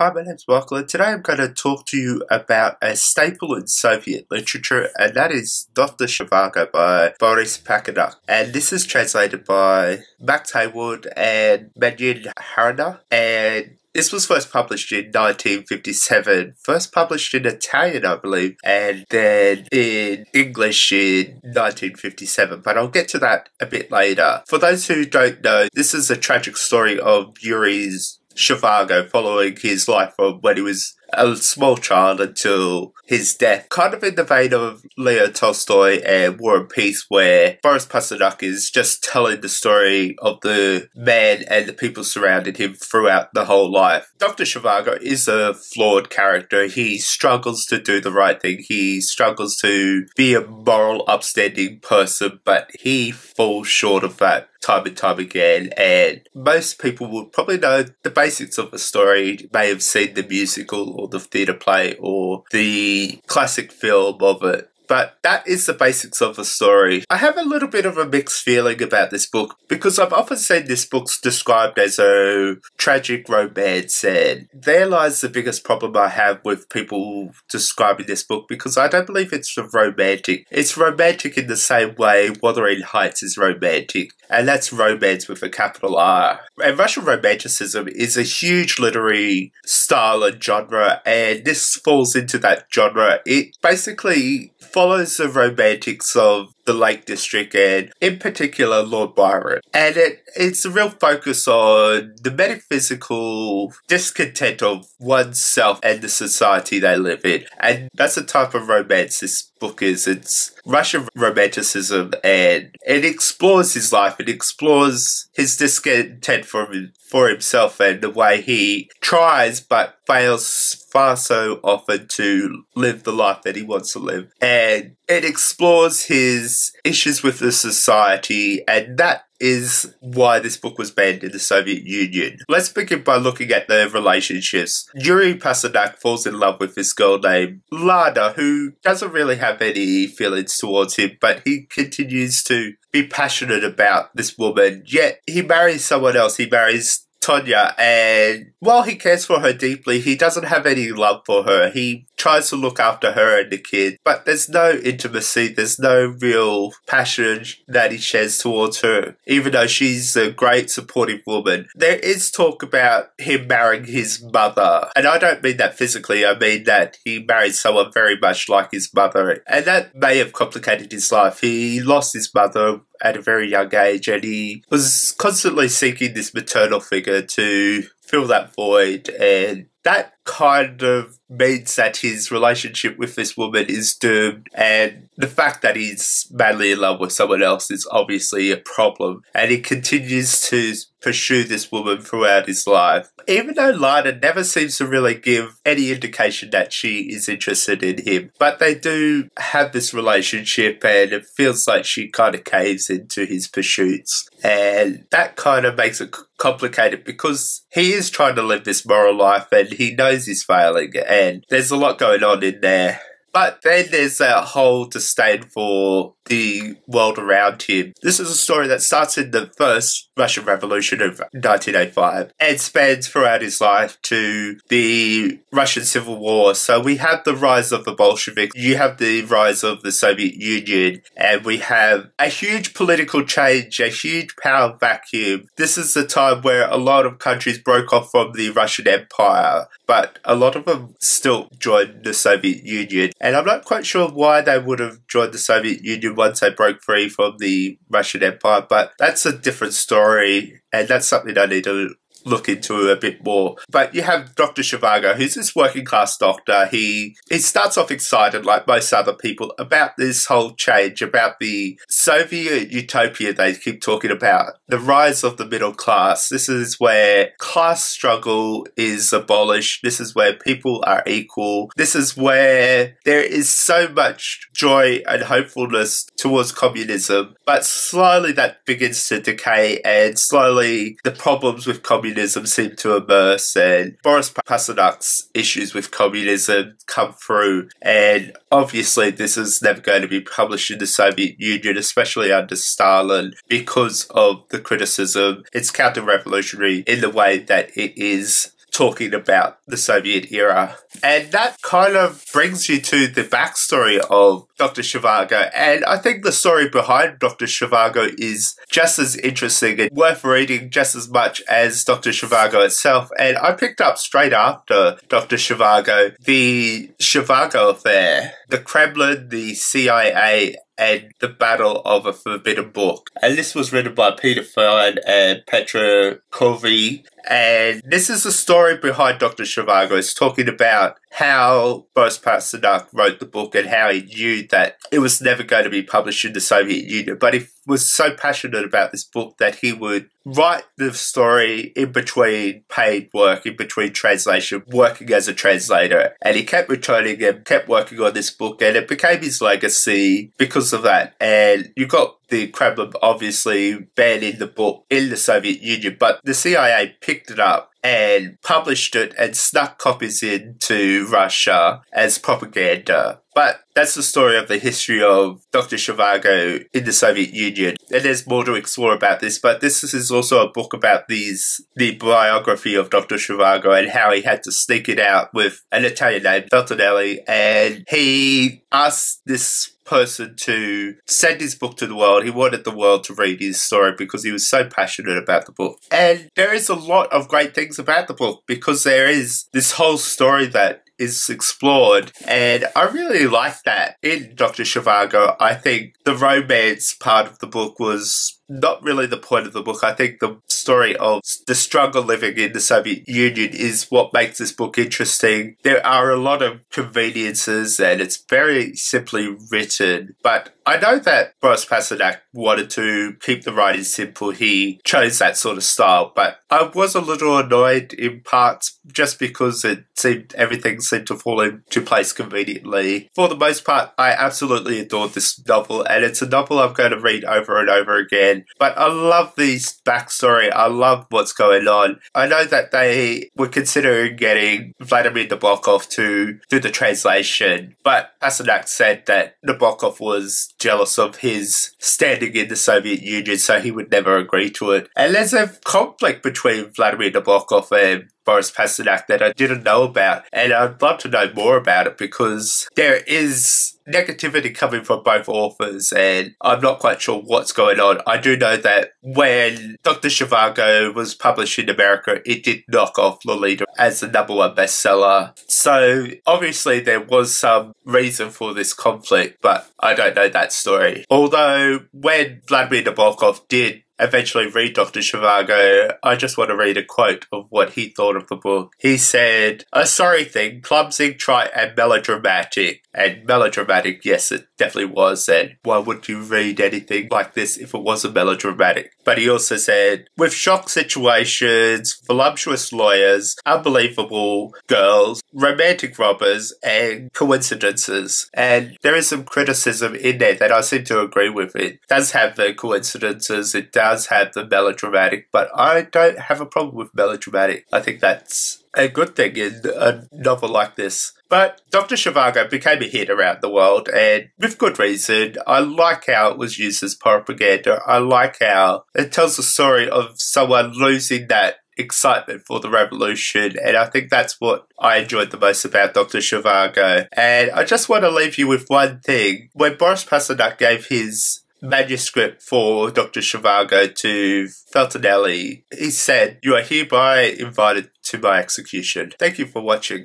Hi, my name's Michael, and today I'm going to talk to you about a staple in Soviet literature, and that is Dr.Zhivago by Boris Pakatok. And this is translated by Max Hayward and Harari, and this was first published in 1957, first published in Italian, I believe, and then in English in 1957, but I'll get to that a bit later. For those who don't know, this is a tragic story of Yuri's Zhivago following his life from when he was a small child until his death. Kind of in the vein of Leo Tolstoy and War and Peace, where Boris Pasternak is just telling the story of the man and the people surrounding him throughout the whole life. Dr. Zhivago is a flawed character. He struggles to do the right thing. He struggles to be a moral, upstanding person, but he falls short of that time and time again, and most people would probably know the basics of the story, may have seen the musical or the theatre play or the classic film of it. But that is the basics of the story. I have a little bit of a mixed feeling about this book because I've often seen this book described as a tragic romance, and there lies the biggest problem I have with people describing this book, because I don't believe it's romantic. It's romantic in the same way Wuthering Heights is romantic, and that's romance with a capital R. And Russian Romanticism is a huge literary style and genre, and this falls into that genre. It basically follows the romantics of the Lake District and, in particular, Lord Byron. And it's a real focus on the metaphysical discontent of oneself and the society they live in. And that's the type of romance this book is. It's Russian Romanticism, and it explores his life. It explores his discontent for himself and the way he tries but fails far so often to live the life that he wants to live. And it explores his issues with the society, and that is why this book was banned in the Soviet Union. Let's begin by looking at the relationships. Yuri Pasternak falls in love with this girl named Lada, who doesn't really have any feelings towards him, but he continues to be passionate about this woman. Yet he marries someone else. He marries Tonya, and while he cares for her deeply, he doesn't have any love for her. He tries to look after her and the kid, but there's no intimacy, there's no real passion that he shares towards her, even though she's a great supportive woman. There is talk about him marrying his mother, and I don't mean that physically, I mean that he married someone very much like his mother, and that may have complicated his life. He lost his mother at a very young age, and he was constantly seeking this maternal figure to fill that void, and that kind of means that his relationship with this woman is doomed, and the fact that he's madly in love with someone else is obviously a problem, and he continues to pursue this woman throughout his life. Even though Lana never seems to really give any indication that she is interested in him, but they do have this relationship, and it feels like she kind of caves into his pursuits, and that kind of makes it complicated because he is trying to live this moral life and he knows he's failing, and there's a lot going on in there. But then there's that whole disdain for the world around him. This is a story that starts in the first Russian Revolution of 1905 and spans throughout his life to the Russian Civil War. So we have the rise of the Bolsheviks, you have the rise of the Soviet Union, and we have a huge political change, a huge power vacuum. This is the time where a lot of countries broke off from the Russian Empire, but a lot of them still joined the Soviet Union. And I'm not quite sure why they would have joined the Soviet Union once they broke free from the Russian Empire, but that's a different story, and that's something I need to look into a bit more. But you have Dr. Zhivago, who's this working class doctor. He starts off excited, like most other people, about this whole change, about the Soviet utopia they keep talking about, the rise of the middle class. This is where class struggle is abolished. This is where people are equal. This is where there is so much joy and hopefulness towards communism, but slowly that begins to decay, and slowly the problems with communism seem to immerse, and Boris Pasternak's issues with communism come through, and obviously this is never going to be published in the Soviet Union, especially under Stalin, because of the criticism. It's counter-revolutionary in the way that it is talking about the Soviet era. And that kind of brings you to the backstory of Dr. Zhivago. And I think the story behind Dr. Zhivago is just as interesting and worth reading just as much as Dr. Zhivago itself. And I picked up straight after Dr. Zhivago the Zhivago affair, the Kremlin, the CIA, and the Battle of a Forbidden Book. And this was written by Peter and Petra Couvee. And this is the story behind Dr. Zhivago. It's talking about how Boris Pasternak wrote the book and how he knew that it was never going to be published in the Soviet Union. But he was so passionate about this book that he would write the story in between paid work, in between translation, working as a translator. And he kept returning and kept working on this book, and it became his legacy because of that. And you got the Kremlin obviously banning the book in the Soviet Union, but the CIA picked it up and published it and snuck copies into Russia as propaganda. But that's the story of the history of Dr. Zhivago in the Soviet Union. And there's more to explore about this, but this is also a book about the biography of Dr. Zhivago and how he had to sneak it out with an Italian named Feltonelli. And he asked this person to send his book to the world. He wanted the world to read his story because he was so passionate about the book. And there is a lot of great things about the book because there is this whole story that is explored, and I really like that in Dr. Zhivago. I think the romance part of the book was not really the point of the book. I think the story of the struggle living in the Soviet Union is what makes this book interesting. There are a lot of conveniences and it's very simply written, but I know that Boris Pasternak wanted to keep the writing simple. He chose that sort of style, but I was a little annoyed in parts just because everything seemed to fall into place conveniently. For the most part, I absolutely adored this novel, and it's a novel I'm going to read over and over again. But I love this backstory. I love what's going on. I know that they were considering getting Vladimir Nabokov to do the translation, but Pasternak said that Nabokov was jealous of his standing in the Soviet Union, so he would never agree to it. And there's a conflict between Vladimir Nabokov and Boris Pasternak that I didn't know about, and I'd love to know more about it because there is negativity coming from both authors and I'm not quite sure what's going on. I do know that when Dr. Zhivago was published in America, it did knock off Lolita as the #1 bestseller. So obviously there was some reason for this conflict, but I don't know that story. Although when Vladimir Nabokov did eventually read Dr. Zhivago, I just want to read a quote of what he thought of the book. He said, "A sorry thing, clumsy, trite, and melodramatic." And melodramatic, yes, it definitely was. And why would you read anything like this if it wasn't melodramatic? But he also said, "With shock situations, voluptuous lawyers, unbelievable girls, romantic robbers, and coincidences." And there is some criticism in there that I seem to agree with. It does have the coincidences, it does have the melodramatic, but I don't have a problem with melodramatic. I think that's a good thing in a novel like this. But Dr. Zhivago became a hit around the world, and with good reason. I like how it was used as propaganda. I like how it tells the story of someone losing that excitement for the revolution, and I think that's what I enjoyed the most about Dr. Zhivago. And I just want to leave you with one thing. When Boris Pasternak gave his manuscript for Dr. Zhivago to Feltonelli, he said, "You are hereby invited to my execution." Thank you for watching.